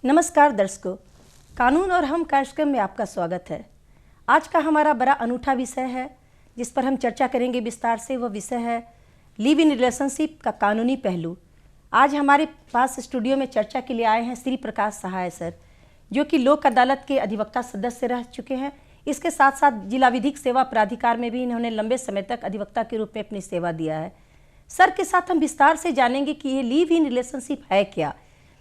नमस्कार दर्शकों, कानून और हम कार्यक्रम में आपका स्वागत है। आज का हमारा बड़ा अनूठा विषय है जिस पर हम चर्चा करेंगे विस्तार से। वह विषय है लिव इन रिलेशनशिप का कानूनी पहलू। आज हमारे पास स्टूडियो में चर्चा के लिए आए हैं श्री प्रकाश सहाय सर, जो कि लोक अदालत के अधिवक्ता सदस्य रह चुके हैं। इसके साथ साथ जिला विधिक सेवा प्राधिकार में भी इन्होंने लंबे समय तक अधिवक्ता के रूप में अपनी सेवा दिया है। सर के साथ हम विस्तार से जानेंगे कि ये लिव इन रिलेशनशिप है क्या,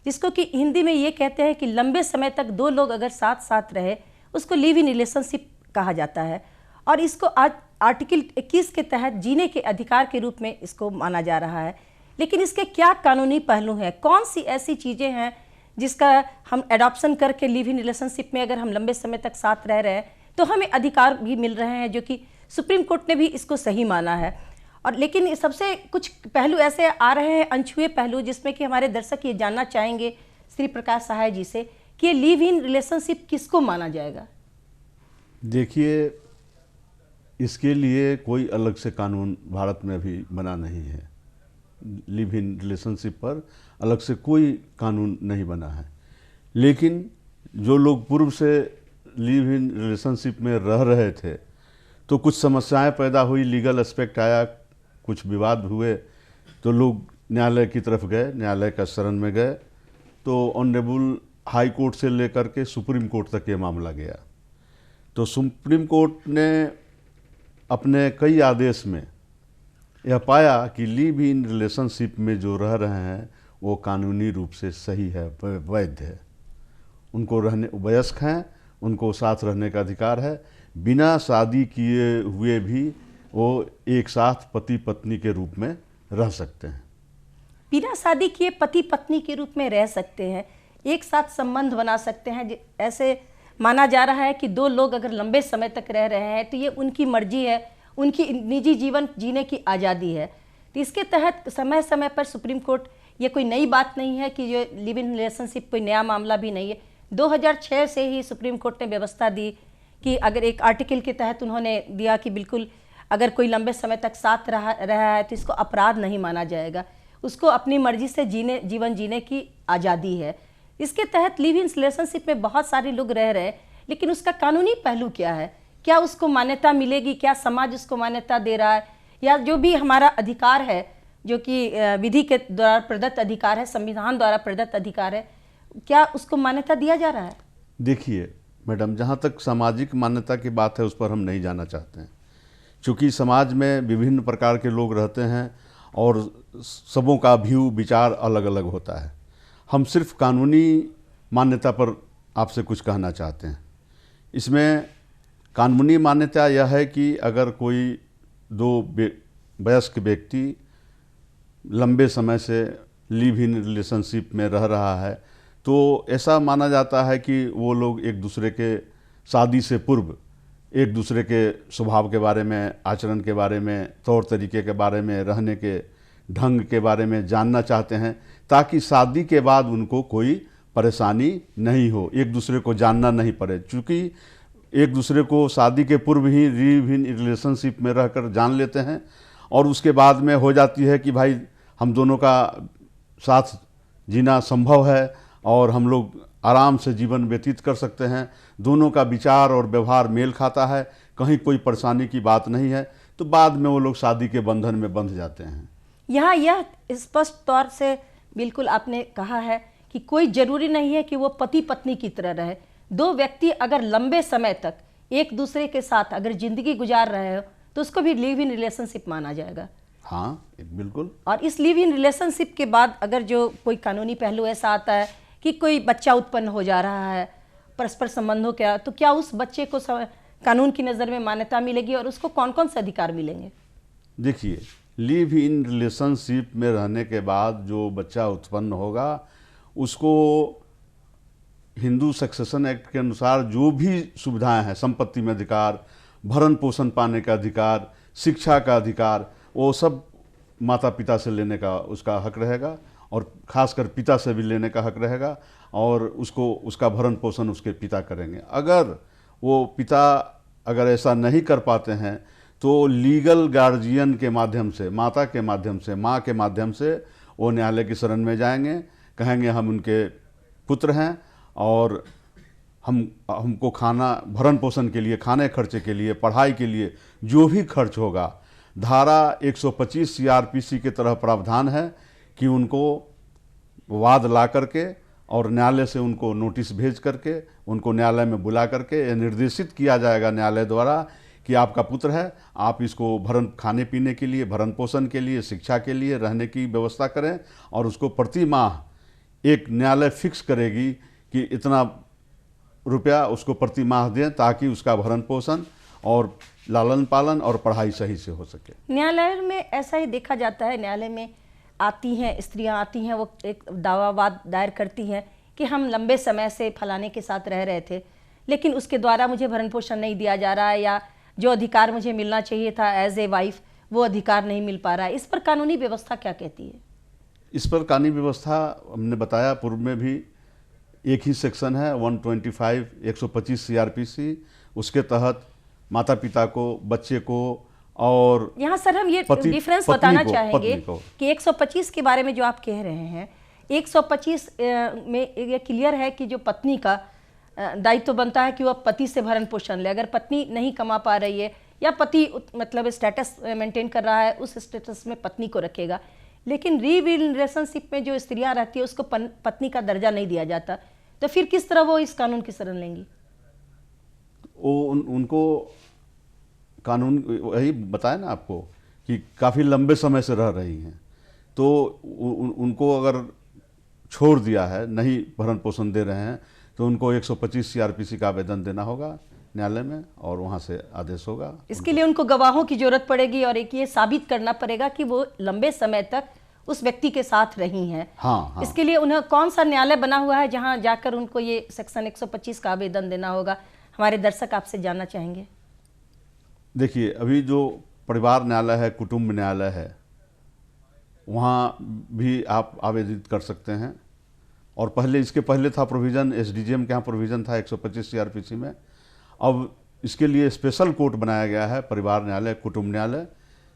जिसको कि हिंदी में ये कहते हैं कि लंबे समय तक दो लोग अगर साथ साथ रहे उसको लिव इन रिलेशनशिप कहा जाता है। और इसको आज आर्टिकल 21 के तहत जीने के अधिकार के रूप में इसको माना जा रहा है। लेकिन इसके क्या कानूनी पहलू हैं, कौन सी ऐसी चीज़ें हैं जिसका हम एडॉप्शन करके लिव इन रिलेशनशिप में अगर हम लंबे समय तक साथ रह रहे हैं तो हमें अधिकार भी मिल रहे हैं, जो कि सुप्रीम कोर्ट ने भी इसको सही माना है। और लेकिन सबसे कुछ पहलू ऐसे आ रहे हैं, अनछुए पहलू, जिसमें कि हमारे दर्शक ये जानना चाहेंगे श्री प्रकाश सहाय जी से कि ये लिव इन रिलेशनशिप किसको माना जाएगा। देखिए, इसके लिए कोई अलग से कानून भारत में अभी बना नहीं है। लिव इन रिलेशनशिप पर अलग से कोई कानून नहीं बना है। लेकिन जो लोग पूर्व से लिव इन रिलेशनशिप में रह रहे थे तो कुछ समस्याएं पैदा हुई, लीगल एस्पेक्ट आया, कुछ विवाद हुए, तो लोग न्यायालय की तरफ गए, न्यायालय का शरण में गए। तो ऑनरेबल हाई कोर्ट से लेकर के सुप्रीम कोर्ट तक ये मामला गया। तो सुप्रीम कोर्ट ने अपने कई आदेश में यह पाया कि लिव इन रिलेशनशिप में जो रह रहे हैं वो कानूनी रूप से सही है, वैध है, उनको रहने वयस्क हैं, उनको साथ रहने का अधिकार है, बिना शादी किए हुए भी वो एक साथ पति पत्नी के रूप में रह सकते हैं। बिना शादी किए पति पत्नी के रूप में रह सकते हैं, एक साथ संबंध बना सकते हैं। ऐसे माना जा रहा है कि दो लोग अगर लंबे समय तक रह रहे हैं तो ये उनकी मर्जी है, उनकी निजी जीवन जीने की आज़ादी है। तो इसके तहत समय समय पर सुप्रीम कोर्ट, ये कोई नई बात नहीं है कि ये लिव इन रिलेशनशिप कोई नया मामला भी नहीं है। 2006 से ही सुप्रीम कोर्ट ने व्यवस्था दी कि अगर एक आर्टिकल के तहत उन्होंने दिया कि बिल्कुल अगर कोई लंबे समय तक साथ रहा है तो इसको अपराध नहीं माना जाएगा, उसको अपनी मर्जी से जीवन जीने की आज़ादी है। इसके तहत लिव इन रिलेशनशिप में बहुत सारे लोग रह रहे हैं, लेकिन उसका कानूनी पहलू क्या है, क्या उसको मान्यता मिलेगी, क्या समाज उसको मान्यता दे रहा है, या जो भी हमारा अधिकार है जो कि विधि के द्वारा प्रदत्त अधिकार है, संविधान द्वारा प्रदत्त अधिकार है, क्या उसको मान्यता दिया जा रहा है। देखिए मैडम, जहाँ तक सामाजिक मान्यता की बात है उस पर हम नहीं जाना चाहते हैं, क्योंकि समाज में विभिन्न प्रकार के लोग रहते हैं और सबों का व्यू विचार अलग अलग होता है। हम सिर्फ कानूनी मान्यता पर आपसे कुछ कहना चाहते हैं। इसमें कानूनी मान्यता यह है कि अगर कोई दो वयस्क व्यक्ति लंबे समय से लिव इन रिलेशनशिप में रह रहा है तो ऐसा माना जाता है कि वो लोग एक दूसरे के शादी से पूर्व एक दूसरे के स्वभाव के बारे में, आचरण के बारे में, तौर तरीके के बारे में, रहने के ढंग के बारे में जानना चाहते हैं, ताकि शादी के बाद उनको कोई परेशानी नहीं हो, एक दूसरे को जानना नहीं पड़े। चूँकि एक दूसरे को शादी के पूर्व ही लिव इन रिलेशनशिप में रहकर जान लेते हैं और उसके बाद में हो जाती है कि भाई हम दोनों का साथ जीना संभव है और हम लोग आराम से जीवन व्यतीत कर सकते हैं, दोनों का विचार और व्यवहार मेल खाता है, कहीं कोई परेशानी की बात नहीं है, तो बाद में वो लोग शादी के बंधन में बंध जाते हैं। यहाँ यह स्पष्ट तौर से बिल्कुल आपने कहा है कि कोई जरूरी नहीं है कि वो पति पत्नी की तरह रहे। दो व्यक्ति अगर लंबे समय तक एक दूसरे के साथ अगर जिंदगी गुजार रहे हो तो उसको भी लिव इन रिलेशनशिप माना जाएगा। हाँ, बिल्कुल। और इस लिव इन रिलेशनशिप के बाद अगर जो कोई कानूनी पहलू ऐसा आता है कि कोई बच्चा उत्पन्न हो जा रहा है परस्पर संबंधों का, तो क्या उस बच्चे को कानून की नज़र में मान्यता मिलेगी और उसको कौन कौन से अधिकार मिलेंगे। देखिए, लिव इन रिलेशनशिप में रहने के बाद जो बच्चा उत्पन्न होगा उसको हिंदू सक्सेशन एक्ट के अनुसार जो भी सुविधाएं हैं, संपत्ति में अधिकार, भरण पोषण पाने का अधिकार, शिक्षा का अधिकार, वो सब माता पिता से लेने का उसका हक रहेगा और खासकर पिता से भी लेने का हक रहेगा और उसको उसका भरण पोषण उसके पिता करेंगे। अगर वो पिता अगर ऐसा नहीं कर पाते हैं तो लीगल गार्जियन के माध्यम से, माता के माध्यम से, माँ के माध्यम से वो न्यायालय की शरण में जाएंगे, कहेंगे हम उनके पुत्र हैं और हमको खाना भरण पोषण के लिए, खाने खर्चे के लिए, पढ़ाई के लिए जो भी खर्च होगा, धारा 125 सीआरपीसी के तरह प्रावधान है कि उनको वाद ला करके और न्यायालय से उनको नोटिस भेज करके उनको न्यायालय में बुला करके यह निर्देशित किया जाएगा न्यायालय द्वारा कि आपका पुत्र है, आप इसको खाने पीने के लिए, भरण पोषण के लिए, शिक्षा के लिए, रहने की व्यवस्था करें और उसको प्रति माह एक न्यायालय फिक्स करेगी कि इतना रुपया उसको प्रति माह दें ताकि उसका भरण पोषण और लालन पालन और पढ़ाई सही से हो सके। न्यायालय में ऐसा ही देखा जाता है, न्यायालय में आती हैं स्त्रियां, आती हैं, वो एक दावावाद दायर करती हैं कि हम लंबे समय से फलाने के साथ रह रहे थे लेकिन उसके द्वारा मुझे भरण पोषण नहीं दिया जा रहा है, या जो अधिकार मुझे मिलना चाहिए था एज ए वाइफ वो अधिकार नहीं मिल पा रहा है। इस पर कानूनी व्यवस्था क्या कहती है? इस पर कानूनी व्यवस्था हमने बताया पूर्व में भी, एक ही सेक्शन है 125 125 सीआरपीसी, उसके तहत माता पिता को, बच्चे को और यहाँ सर हम ये डिफरेंस बताना चाहेंगे कि 125 के बारे में जो आप कह रहे हैं, 125 में ये क्लियर है कि जो पत्नी का दायित्व बनता है कि वह पति से भरण पोषण ले। अगर पत्नी नहीं कमा पा रही है या पति मतलब स्टेटस मेंटेन कर रहा है, उस स्टेटस में पत्नी को रखेगा। लेकिन लिव इन रिलेशनशिप में जो स्त्रियां रहती है उसको पत्नी का दर्जा नहीं दिया जाता, तो फिर किस तरह वो इस कानून की शरण लेंगी? उनको कानून वही बताया ना आपको कि काफ़ी लंबे समय से रह रही हैं, तो उनको अगर छोड़ दिया है, नहीं भरण पोषण दे रहे हैं, तो उनको 125 सीआरपीसी का आवेदन देना होगा न्यायालय में और वहाँ से आदेश होगा। इसके लिए उनको गवाहों की जरूरत पड़ेगी और एक ये साबित करना पड़ेगा कि वो लंबे समय तक उस व्यक्ति के साथ रही हैं। हाँ। इसके लिए उन्हें कौन सा न्यायालय बना हुआ है जहाँ जाकर उनको ये सेक्शन 125 का आवेदन देना होगा? हमारे दर्शक आपसे जानना चाहेंगे। देखिए, अभी जो परिवार न्यायालय है, कुटुंब न्यायालय है, वहाँ भी आप आवेदित कर सकते हैं। और पहले, इसके पहले था प्रोविज़न, एसडीजीएम के यहाँ प्रोविज़न था 125 सीआरपीसी में। अब इसके लिए स्पेशल कोर्ट बनाया गया है, परिवार न्यायालय, कुटुंब न्यायालय,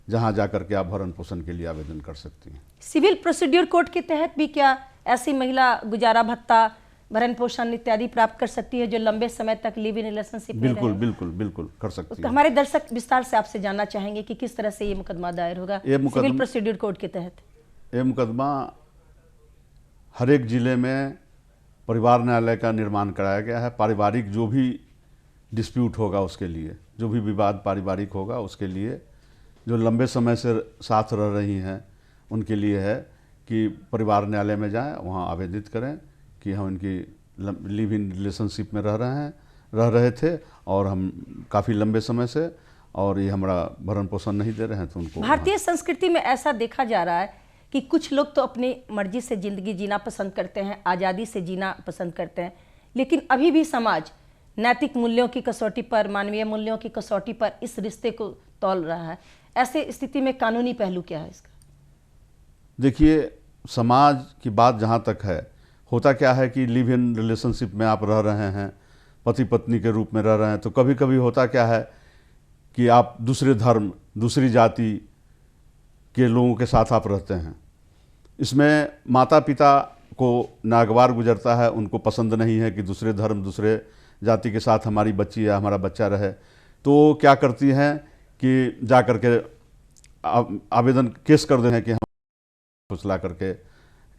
जहाँ जाकर के आप भरण पोषण के लिए आवेदन कर सकती हैं। सिविल प्रोसीड्यूर कोर्ट के तहत भी क्या ऐसी महिला गुजारा भत्ता, भरण पोषण इत्यादि प्राप्त कर सकती है जो लंबे समय तक लिव इन रिलेशनशिप में बिल्कुल रहे? बिल्कुल बिल्कुल कर सकती है। हमारे दर्शक विस्तार से आपसे जानना चाहेंगे कि किस तरह से ये मुकदमा दायर होगा सिविल प्रोसीड्यूर कोर्ट के तहत? ये मुकदमा हर एक जिले में परिवार न्यायालय का निर्माण कराया गया है। पारिवारिक जो भी डिस्प्यूट होगा उसके लिए, जो भी विवाद पारिवारिक होगा उसके लिए, जो लंबे समय से साथ रह रही हैं उनके लिए है कि परिवार न्यायालय में जाएं, वहाँ आवेदित करें कि हम इनकी लिव इन रिलेशनशिप में रह रहे थे और हम काफ़ी लंबे समय से, और ये हमारा भरण पोषण नहीं दे रहे हैं, तो उनको। भारतीय संस्कृति में ऐसा देखा जा रहा है कि कुछ लोग तो अपनी मर्जी से ज़िंदगी जीना पसंद करते हैं, आज़ादी से जीना पसंद करते हैं, लेकिन अभी भी समाज नैतिक मूल्यों की कसौटी पर, मानवीय मूल्यों की कसौटी पर इस रिश्ते को तौल रहा है। ऐसे स्थिति में कानूनी पहलू क्या है इसका? देखिए, समाज की बात जहाँ तक है, होता क्या है कि लिव इन रिलेशनशिप में आप रह रहे हैं, पति पत्नी के रूप में रह रहे हैं, तो कभी कभी होता क्या है कि आप दूसरे धर्म, दूसरी जाति के लोगों के साथ आप रहते हैं। इसमें माता पिता को नागवार गुजरता है, उनको पसंद नहीं है कि दूसरे धर्म, दूसरे जाति के साथ हमारी बच्ची या हमारा बच्चा रहे, तो क्या करती हैं कि जा कर के आवेदन केस कर दें कि हम फुसला करके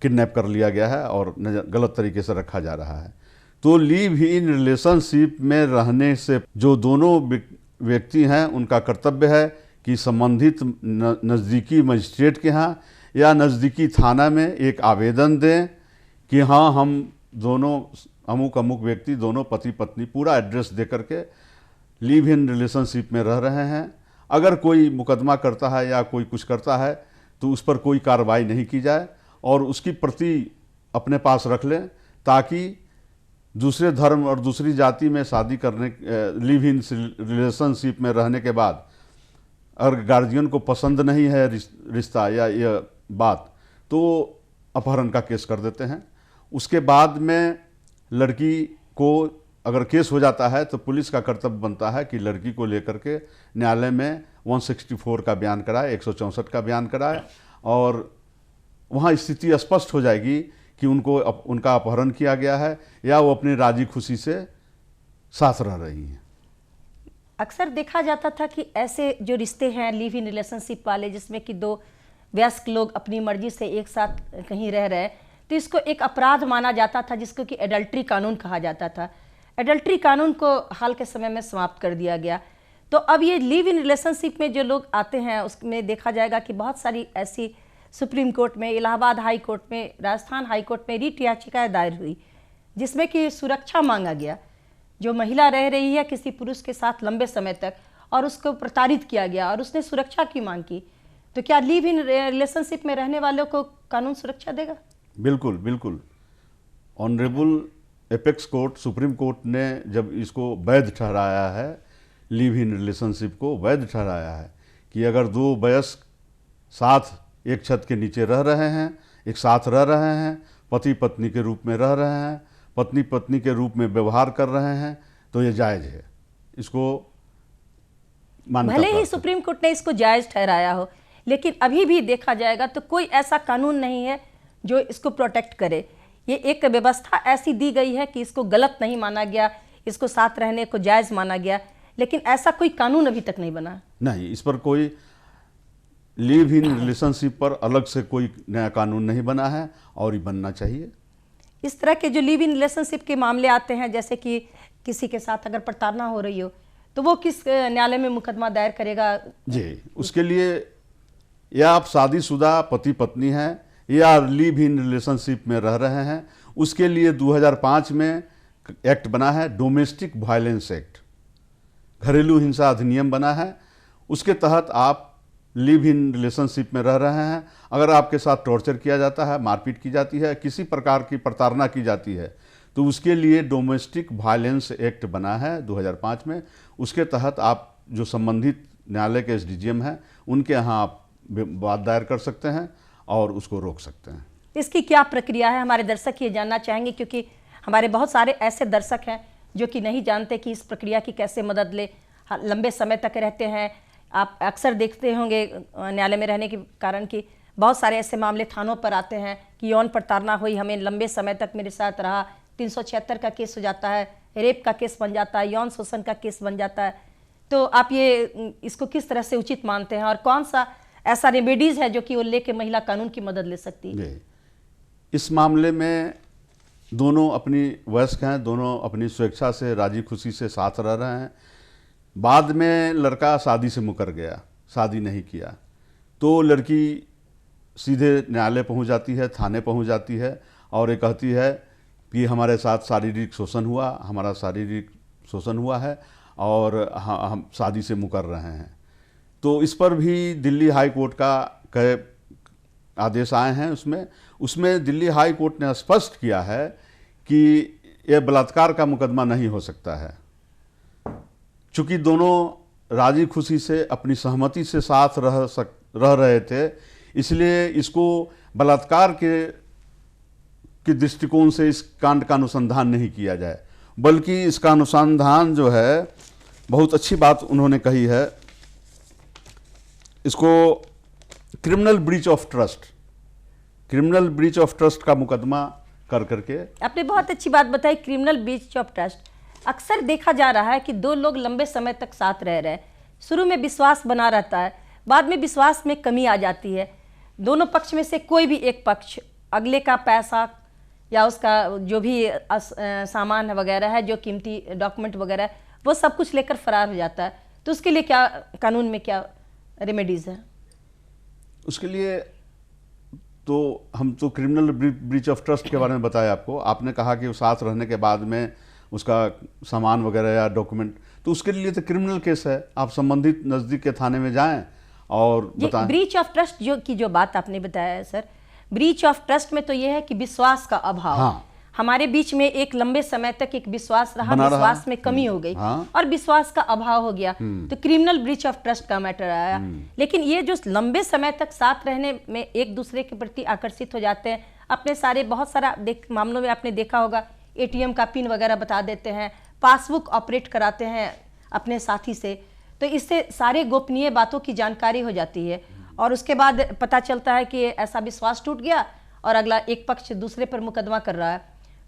किडनैप कर लिया गया है और गलत तरीके से रखा जा रहा है। तो लिव इन रिलेशनशिप में रहने से जो दोनों व्यक्ति हैं उनका कर्तव्य है कि संबंधित नज़दीकी मजिस्ट्रेट के यहाँ या नज़दीकी थाना में एक आवेदन दें कि हाँ, हम दोनों अमुक अमुक व्यक्ति, दोनों पति पत्नी, पूरा एड्रेस दे करके लिव इन रिलेशनशिप में रह रहे हैं। अगर कोई मुकदमा करता है या कोई कुछ करता है तो उस पर कोई कार्रवाई नहीं की जाए और उसकी प्रति अपने पास रख लें, ताकि दूसरे धर्म और दूसरी जाति में शादी करने, लिव इन रिलेशनशिप में रहने के बाद अगर गार्जियन को पसंद नहीं है रिश्ता या ये बात, तो अपहरण का केस कर देते हैं। उसके बाद में लड़की को अगर केस हो जाता है तो पुलिस का कर्तव्य बनता है कि लड़की को लेकर के न्यायालय में 164 का बयान कराए, 164 का बयान कराए, और वहाँ स्थिति स्पष्ट हो जाएगी कि उनका अपहरण किया गया है या वो अपनी राजी खुशी से साथ रह रही हैं। अक्सर देखा जाता था कि ऐसे जो रिश्ते हैं लिव इन रिलेशनशिप वाले, जिसमें कि दो वयस्क लोग अपनी मर्जी से एक साथ कहीं रह रहे हैं, तो इसको एक अपराध माना जाता था जिसको कि एडल्ट्री कानून कहा जाता था। एडल्ट्री कानून को हाल के समय में समाप्त कर दिया गया। तो अब ये लिव इन रिलेशनशिप में जो लोग आते हैं उसमें देखा जाएगा कि बहुत सारी ऐसी सुप्रीम कोर्ट में, इलाहाबाद हाई कोर्ट में, राजस्थान हाई कोर्ट में रीट याचिकाएं दायर हुई जिसमें कि सुरक्षा मांगा गया। जो महिला रह रही है किसी पुरुष के साथ लंबे समय तक और उसको प्रताड़ित किया गया और उसने सुरक्षा की मांग की, तो क्या लिव इन रिलेशनशिप में रहने वालों को कानून सुरक्षा देगा? बिल्कुल बिल्कुल। Honourable apex court, supreme court ने जब इसको वैध ठहराया है, लिव इन रिलेशनशिप को वैध ठहराया है कि अगर दो वयस्क साथ एक छत के नीचे रह रहे हैं, एक साथ रह रहे हैं, पति पत्नी के रूप में रह रहे हैं, पत्नी पत्नी के रूप में व्यवहार कर रहे हैं, तो ये जायज़ है। इसको मान्यता भले ही सुप्रीम कोर्ट ने इसको जायज़ ठहराया हो, लेकिन अभी भी देखा जाएगा तो कोई ऐसा कानून नहीं है जो इसको प्रोटेक्ट करे। ये एक व्यवस्था ऐसी दी गई है कि इसको गलत नहीं माना गया, इसको साथ रहने को जायज़ माना गया, लेकिन ऐसा कोई कानून अभी तक नहीं बना। नहीं, इस पर कोई लिव इन रिलेशनशिप पर अलग से कोई नया कानून नहीं बना है और ये बनना चाहिए। इस तरह के जो लिव इन रिलेशनशिप के मामले आते हैं, जैसे कि किसी के साथ अगर प्रताड़ना हो रही हो, तो वो किस न्यायालय में मुकदमा दायर करेगा? जी, उसके लिए या आप शादीशुदा पति पत्नी हैं या लिव इन रिलेशनशिप में रह रहे हैं, उसके लिए 2005 में एक्ट बना है, डोमेस्टिक वायलेंस एक्ट, घरेलू हिंसा अधिनियम बना है। उसके तहत आप लिव इन रिलेशनशिप में रह रहे हैं, अगर आपके साथ टॉर्चर किया जाता है, मारपीट की जाती है, किसी प्रकार की प्रताड़ना की जाती है, तो उसके लिए डोमेस्टिक वायलेंस एक्ट बना है 2005 में। उसके तहत आप जो संबंधित न्यायालय के एसडीजीएम हैं उनके यहाँ आप बात दायर कर सकते हैं और उसको रोक सकते हैं। इसकी क्या प्रक्रिया है? हमारे दर्शक ये जानना चाहेंगे, क्योंकि हमारे बहुत सारे ऐसे दर्शक हैं जो कि नहीं जानते कि इस प्रक्रिया की कैसे मदद ले, लंबे समय तक रहते हैं। आप अक्सर देखते होंगे न्यायालय में रहने के कारण कि बहुत सारे ऐसे मामले थानों पर आते हैं कि यौन प्रताड़ना हुई, हमें लंबे समय तक मेरे साथ रहा, 376 का केस हो जाता है, रेप का केस बन जाता है, यौन शोषण का केस बन जाता है। तो आप ये इसको किस तरह से उचित मानते हैं और कौन सा ऐसा रेमेडीज है जो कि वो लेके महिला कानून की मदद ले सकती है? इस मामले में दोनों अपनी वयस्क हैं, दोनों अपनी स्वेच्छा से राजी खुशी से साथ रह रहे हैं। बाद में लड़का शादी से मुकर गया, शादी नहीं किया, तो लड़की सीधे न्यायालय पहुंच जाती है, थाने पहुंच जाती है और ये कहती है कि हमारे साथ शारीरिक शोषण हुआ, हमारा शारीरिक शोषण हुआ है और हम शादी से मुकर रहे हैं। तो इस पर भी दिल्ली हाई कोर्ट का कई आदेश आए हैं। उसमें दिल्ली हाई कोर्ट ने स्पष्ट किया है कि यह बलात्कार का मुकदमा नहीं हो सकता है, चूँकि दोनों राजी खुशी से अपनी सहमति से साथ रह रहे थे, इसलिए इसको बलात्कार के दृष्टिकोण से इस कांड का अनुसंधान नहीं किया जाए, बल्कि इसका अनुसंधान जो है, बहुत अच्छी बात उन्होंने कही है, इसको क्रिमिनल ब्रीच ऑफ ट्रस्ट का मुकदमा कर करके। आपने बहुत अच्छी बात बताई, क्रिमिनल ब्रीच ऑफ ट्रस्ट। अक्सर देखा जा रहा है कि दो लोग लंबे समय तक साथ रह रहे हैं, शुरू में विश्वास बना रहता है, बाद में विश्वास में कमी आ जाती है। दोनों पक्ष में से कोई भी एक पक्ष अगले का पैसा या उसका जो भी सामान वगैरह है, जो कीमती डॉक्यूमेंट वगैरह है, वो सब कुछ लेकर फरार हो जाता है। तो उसके लिए क्या कानून में क्या रेमेडीज है? उसके लिए तो हम तो क्रिमिनल ब्रीच ऑफ ट्रस्ट के बारे में बताया आपको। आपने कहा कि वो साथ रहने के बाद में उसका सामान वगैरह या डॉक्यूमेंट, तो उसके लिए तो क्रिमिनल केस है। आप संबंधित नज़दीक के थाने में जाएं और बताएं। ब्रीच ऑफ ट्रस्ट जो बात आपने बताया है सर, ब्रीच ऑफ ट्रस्ट में तो ये है कि विश्वास का अभाव। हाँ। हमारे बीच में एक लंबे समय तक एक विश्वास रहा, विश्वास में कमी हो गई। हाँ। और विश्वास का अभाव हो गया, तो क्रिमिनल ब्रीच ऑफ ट्रस्ट का मैटर आया। लेकिन ये जो लंबे समय तक साथ रहने में एक दूसरे के प्रति आकर्षित हो जाते हैं, अपने सारे बहुत सारा मामलों में आपने देखा होगा, एटीएम का पिन वगैरह बता देते हैं, पासबुक ऑपरेट कराते हैं अपने साथी से, तो इससे सारे गोपनीय बातों की जानकारी हो जाती है और उसके बाद पता चलता है कि ऐसा विश्वास टूट गया और अगला एक पक्ष दूसरे पर मुकदमा कर रहा है,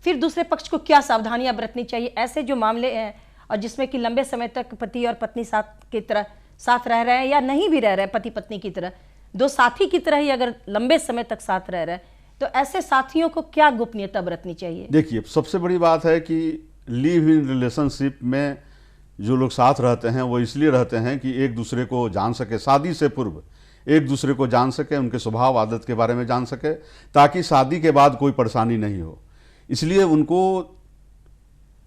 फिर दूसरे पक्ष को क्या सावधानियां बरतनी चाहिए ऐसे जो मामले हैं और जिसमें कि लंबे समय तक पति और पत्नी साथ की तरह साथ रह रहे हैं या नहीं भी रह रहे हैं, पति पत्नी की तरह, दो साथी की तरह ही अगर लंबे समय तक साथ रह रहे हैं, तो ऐसे साथियों को क्या गोपनीयता बरतनी चाहिए? देखिए, सबसे बड़ी बात है कि लिव इन रिलेशनशिप में जो लोग साथ रहते हैं वो इसलिए रहते हैं कि एक दूसरे को जान सके, शादी से पूर्व एक दूसरे को जान सके, उनके स्वभाव आदत के बारे में जान सके, ताकि शादी के बाद कोई परेशानी नहीं हो। इसलिए उनको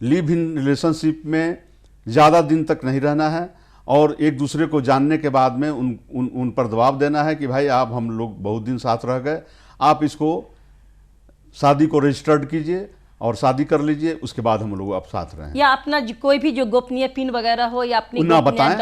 लिव इन रिलेशनशिप में ज़्यादा दिन तक नहीं रहना है और एक दूसरे को जानने के बाद में उन पर दबाव देना है कि भाई आप हम लोग बहुत दिन साथ रह गए, आप इसको शादी को रजिस्टर्ड कीजिए और शादी कर लीजिए, उसके बाद हम लोग अब साथ रहें। या अपना कोई भी जो गोपनीय पिन वगैरह हो या अपनी ना बताएं,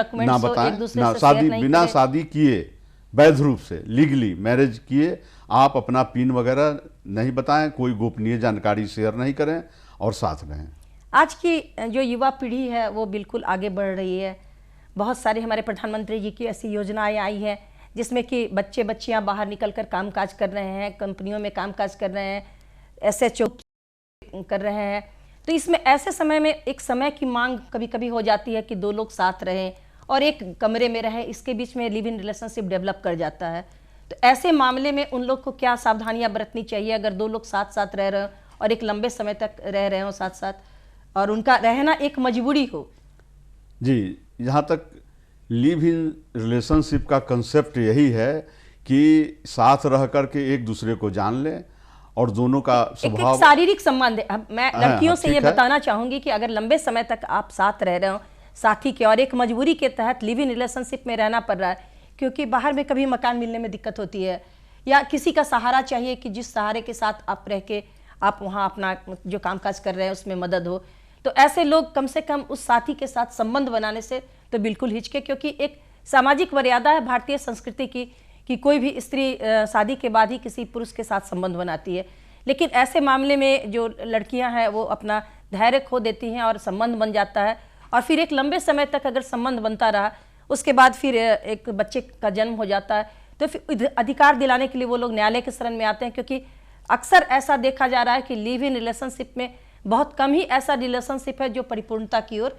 ना शादी, बिना शादी किए वैध रूप से लीगली मैरिज किए आप अपना पिन वगैरह नहीं बताएं, कोई गोपनीय जानकारी शेयर नहीं करें और साथ रहें। आज की जो युवा पीढ़ी है वो बिल्कुल आगे बढ़ रही है। बहुत सारे हमारे प्रधानमंत्री जी की ऐसी योजनाएं आई हैं जिसमें कि बच्चे बच्चियां बाहर निकलकर कामकाज कर रहे हैं, कंपनियों में कामकाज कर रहे हैं, SHO कर रहे हैं। तो इसमें ऐसे समय में एक समय की मांग कभी कभी हो जाती है कि दो लोग साथ रहें और एक कमरे में रहें, इसके बीच में लिव इन रिलेशनशिप डेवलप कर जाता है। तो ऐसे मामले में उन लोग को क्या सावधानियां बरतनी चाहिए अगर दो लोग साथ साथ रह रहे हो और एक लंबे समय तक रह रहे हो साथ साथ और उनका रहना एक मजबूरी हो? जी, जहाँ तक लिव इन रिलेशनशिप का कंसेप्ट यही है कि साथ रह करके एक दूसरे को जान लें और दोनों का स्वभाव, एक शारीरिक संबंध है। मैं लड़कियों से ये बताना चाहूंगी कि अगर लंबे समय तक आप साथ रह रहे हो साथी के और एक मजबूरी के तहत लिव इन रिलेशनशिप में रहना पड़ रहा है, क्योंकि बाहर में कभी मकान मिलने में दिक्कत होती है या किसी का सहारा चाहिए कि जिस सहारे के साथ आप रह के आप वहाँ अपना जो कामकाज कर रहे हैं उसमें मदद हो, तो ऐसे लोग कम से कम उस साथी के साथ संबंध बनाने से तो बिल्कुल हिचके, क्योंकि एक सामाजिक मर्यादा है भारतीय संस्कृति की कि कोई भी स्त्री शादी के बाद ही किसी पुरुष के साथ संबंध बनाती है। लेकिन ऐसे मामले में जो लड़कियां हैं वो अपना धैर्य खो देती हैं और संबंध बन जाता है और फिर एक लंबे समय तक अगर संबंध बनता रहा उसके बाद फिर एक बच्चे का जन्म हो जाता है, तो फिर अधिकार दिलाने के लिए वो लोग न्यायालय के शरण में आते हैं, क्योंकि अक्सर ऐसा देखा जा रहा है कि लिव इन रिलेशनशिप में बहुत कम ही ऐसा रिलेशनशिप है जो परिपूर्णता की ओर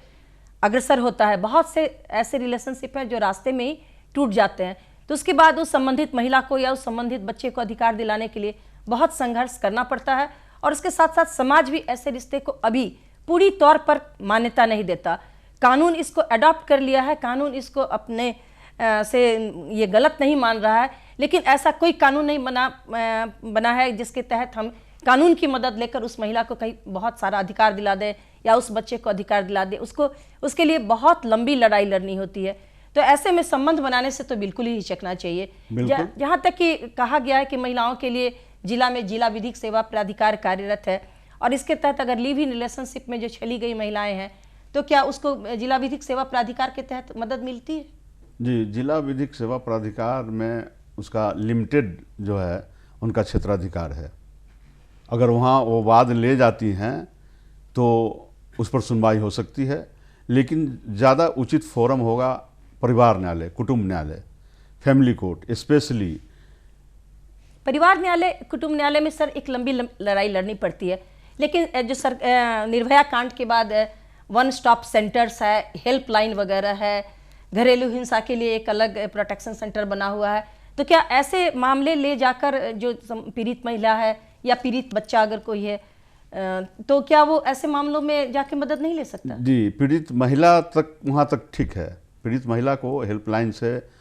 अग्रसर होता है। बहुत से ऐसे रिलेशनशिप हैं जो रास्ते में ही टूट जाते हैं। तो उसके बाद उस संबंधित महिला को या उस संबंधित बच्चे को अधिकार दिलाने के लिए बहुत संघर्ष करना पड़ता है और उसके साथ साथ समाज भी ऐसे रिश्ते को अभी पूरी तौर पर मान्यता नहीं देता। कानून इसको अडॉप्ट कर लिया है, कानून इसको अपने से ये गलत नहीं मान रहा है, लेकिन ऐसा कोई कानून नहीं बना है जिसके तहत हम कानून की मदद लेकर उस महिला को कहीं बहुत सारा अधिकार दिला दें या उस बच्चे को अधिकार दिला दें। उसके लिए बहुत लंबी लड़ाई लड़नी होती है। तो ऐसे में संबंध बनाने से तो बिल्कुल ही हिचकना चाहिए। जहाँ तक कि कहा गया है कि महिलाओं के लिए जिला में जिला विधिक सेवा प्राधिकार कार्यरत है और इसके तहत अगर लिव इन रिलेशनशिप में जो चली गई महिलाएं हैं तो क्या उसको जिला विधिक सेवा प्राधिकार के तहत मदद मिलती है? जी, जिला विधिक सेवा प्राधिकार में उसका लिमिटेड जो है उनका क्षेत्राधिकार है। अगर वहाँ वो वाद ले जाती हैं तो उस पर सुनवाई हो सकती है, लेकिन ज़्यादा उचित फोरम होगा परिवार न्यायालय, कुटुंब न्यायालय, फैमिली कोर्ट। स्पेशली परिवार न्यायालय, कुटुंब न्यायालय में सर एक लंबी लड़ाई लड़नी पड़ती है, लेकिन जो निर्भया कांड के बाद वन स्टॉप सेंटर्स है, हेल्पलाइन वगैरह है, घरेलू हिंसा के लिए एक अलग प्रोटेक्शन सेंटर बना हुआ है, तो क्या ऐसे मामले ले जाकर जो पीड़ित महिला है या पीड़ित बच्चा अगर कोई है तो क्या वो ऐसे मामलों में जाके मदद नहीं ले सकता? जी, पीड़ित महिला तक वहाँ तक ठीक है, पीड़ित महिला को हेल्पलाइन से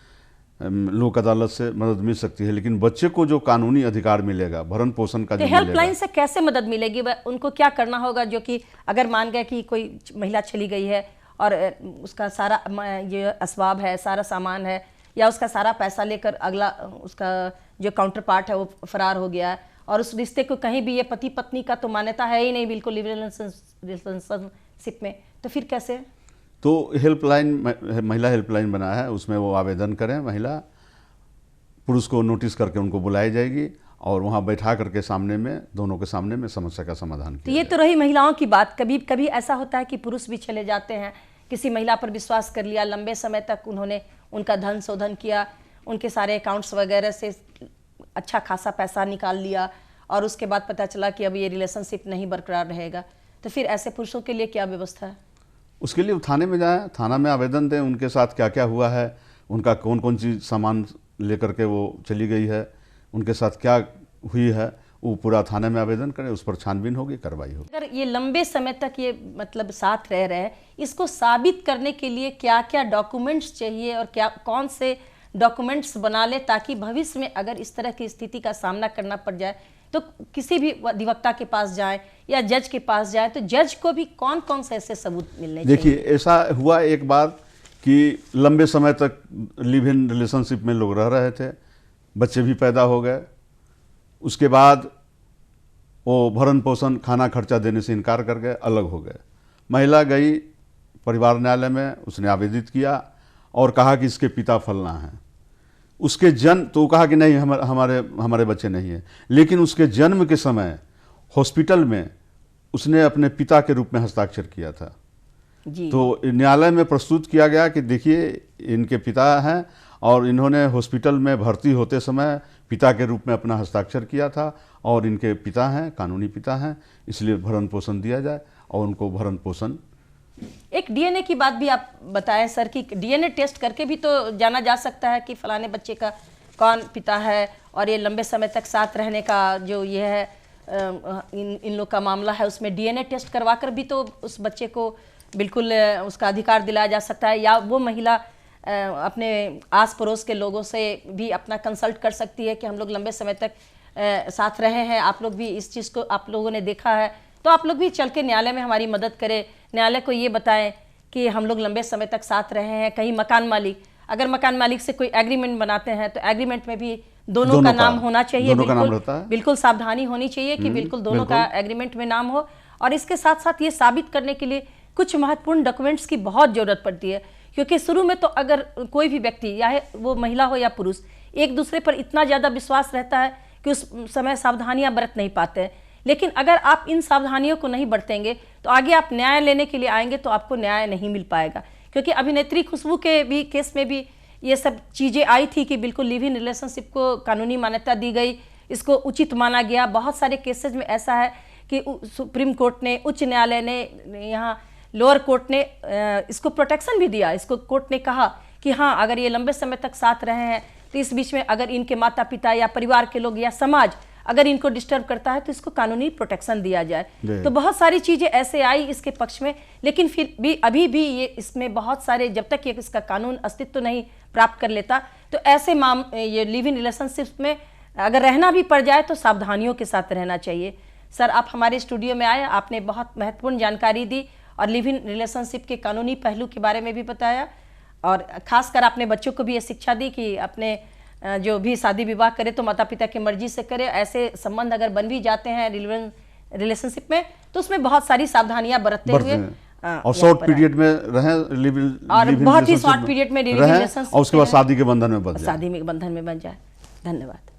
लोक अदालत से मदद मिल सकती है, लेकिन बच्चे को जो कानूनी अधिकार मिलेगा, भरण पोषण का, तो हेल्पलाइन से कैसे मदद मिलेगी? उनको क्या करना होगा जो कि अगर मान गए कि कोई महिला चली गई है और उसका सारा ये असबाब है, सारा सामान है या उसका सारा पैसा लेकर अगला उसका जो काउंटर पार्ट है वो फरार हो गया है और उस रिश्ते को कहीं भी ये पति पत्नी का तो मान्यता है ही नहीं बिल्कुल रिलेशनशिप में, तो फिर कैसे? तो हेल्पलाइन, महिला हेल्पलाइन बना है, उसमें वो आवेदन करें, महिला पुरुष को नोटिस करके उनको बुलाई जाएगी और वहाँ बैठा करके सामने में, दोनों के सामने में समस्या का समाधान किया। तो ये तो रही महिलाओं की बात। कभी कभी ऐसा होता है कि पुरुष भी चले जाते हैं, किसी महिला पर विश्वास कर लिया, लंबे समय तक उन्होंने उनका धन शोधन किया, उनके सारे अकाउंट्स वगैरह से अच्छा खासा पैसा निकाल लिया और उसके बाद पता चला कि अब ये रिलेशनशिप नहीं बरकरार रहेगा, तो फिर ऐसे पुरुषों के लिए क्या व्यवस्था है? उसके लिए वो थाने में जाएं, थाना में आवेदन दें, उनके साथ क्या क्या हुआ है, उनका कौन कौन सी सामान लेकर के वो चली गई है, उनके साथ क्या हुई है, वो पूरा थाने में आवेदन करें, उस पर छानबीन होगी, कार्रवाई होगी। अगर ये लंबे समय तक ये मतलब साथ रह रहे हैं, इसको साबित करने के लिए क्या क्या डॉक्यूमेंट्स चाहिए और क्या कौन से डॉक्यूमेंट्स बना ले, ताकि भविष्य में अगर इस तरह की स्थिति का सामना करना पड़ जाए तो किसी भी अधिवक्ता के पास जाए या जज के पास जाए, तो जज को भी कौन कौन से ऐसे सबूत मिलने चाहिए? देखिए, ऐसा हुआ एक बार कि लंबे समय तक लिव इन रिलेशनशिप में लोग रह रहे थे, बच्चे भी पैदा हो गए, उसके बाद वो भरण पोषण खाना खर्चा देने से इनकार कर गए, अलग हो गए। महिला गई परिवार न्यायालय में, उसने आवेदित किया और कहा कि इसके पिता फलना है। उसके जन्म तो कहा कि नहीं, हमारे बच्चे नहीं हैं, लेकिन उसके जन्म के समय हॉस्पिटल में उसने अपने पिता के रूप में हस्ताक्षर किया था जी। तो न्यायालय में प्रस्तुत किया गया कि देखिए इनके पिता हैं और इन्होंने हॉस्पिटल में भर्ती होते समय पिता के रूप में अपना हस्ताक्षर किया था और इनके पिता हैं, कानूनी पिता हैं, इसलिए भरण पोषण दिया जाए और उनको भरण पोषण। एक डीएनए की बात भी आप बताएं सर कि डीएनए टेस्ट करके भी तो जाना जा सकता है कि फलाने बच्चे का कौन पिता है, और ये लंबे समय तक साथ रहने का जो ये है इन लोग का मामला है, उसमें डीएनए टेस्ट करवाकर भी तो उस बच्चे को बिल्कुल उसका अधिकार दिलाया जा सकता है। या वो महिला अपने आस पड़ोस के लोगों से भी अपना कंसल्ट कर सकती है कि हम लोग लंबे समय तक साथ रहे हैं, आप लोग भी इस चीज़ को आप लोगों ने देखा है, तो आप लोग भी चल के न्यायालय में हमारी मदद करें, न्यायालय को ये बताएं कि हम लोग लंबे समय तक साथ रहे हैं। कहीं मकान मालिक, अगर मकान मालिक से कोई एग्रीमेंट बनाते हैं तो एग्रीमेंट में भी दोनों का नाम होना चाहिए, बिल्कुल सावधानी होनी चाहिए कि बिल्कुल दोनों का एग्रीमेंट में नाम हो। और इसके साथ साथ ये साबित करने के लिए कुछ महत्वपूर्ण डॉक्यूमेंट्स की बहुत ज़रूरत पड़ती है, क्योंकि शुरू में तो अगर कोई भी व्यक्ति, या वो महिला हो या पुरुष, एक दूसरे पर इतना ज़्यादा विश्वास रहता है कि उस समय सावधानियां बरत नहीं पाते हैं। लेकिन अगर आप इन सावधानियों को नहीं बरतेंगे तो आगे आप न्याय लेने के लिए आएंगे तो आपको न्याय नहीं मिल पाएगा। क्योंकि अभिनेत्री खुशबू के भी केस में भी ये सब चीज़ें आई थी कि बिल्कुल लिव इन रिलेशनशिप को कानूनी मान्यता दी गई, इसको उचित माना गया। बहुत सारे केसेज में ऐसा है कि सुप्रीम कोर्ट ने, उच्च न्यायालय ने, यहाँ लोअर कोर्ट ने इसको प्रोटेक्शन भी दिया। इसको कोर्ट ने कहा कि हाँ, अगर ये लंबे समय तक साथ रहे हैं तो इस बीच में अगर इनके माता पिता या परिवार के लोग या समाज अगर इनको डिस्टर्ब करता है तो इसको कानूनी प्रोटेक्शन दिया जाए। तो बहुत सारी चीज़ें ऐसे आई इसके पक्ष में, लेकिन फिर भी अभी भी ये इसमें बहुत सारे, जब तक ये इसका कानून अस्तित्व नहीं प्राप्त कर लेता तो ऐसे ये लिव इन रिलेशनशिप में अगर रहना भी पड़ जाए तो सावधानियों के साथ रहना चाहिए। सर, आप हमारे स्टूडियो में आए, आपने बहुत महत्वपूर्ण जानकारी दी और लिव इन रिलेशनशिप के कानूनी पहलू के बारे में भी बताया, और खासकर आपने बच्चों को भी ये शिक्षा दी कि अपने जो भी शादी विवाह करे तो माता पिता की मर्जी से करे। ऐसे संबंध अगर बन भी जाते हैं रिलेशनशिप में तो उसमें बहुत सारी सावधानियां बरतते हुए और शॉर्ट पीरियड में रहें, और बहुत ही शॉर्ट पीरियड में रहें और उसके बाद शादी के बंधन में बन जाए। धन्यवाद।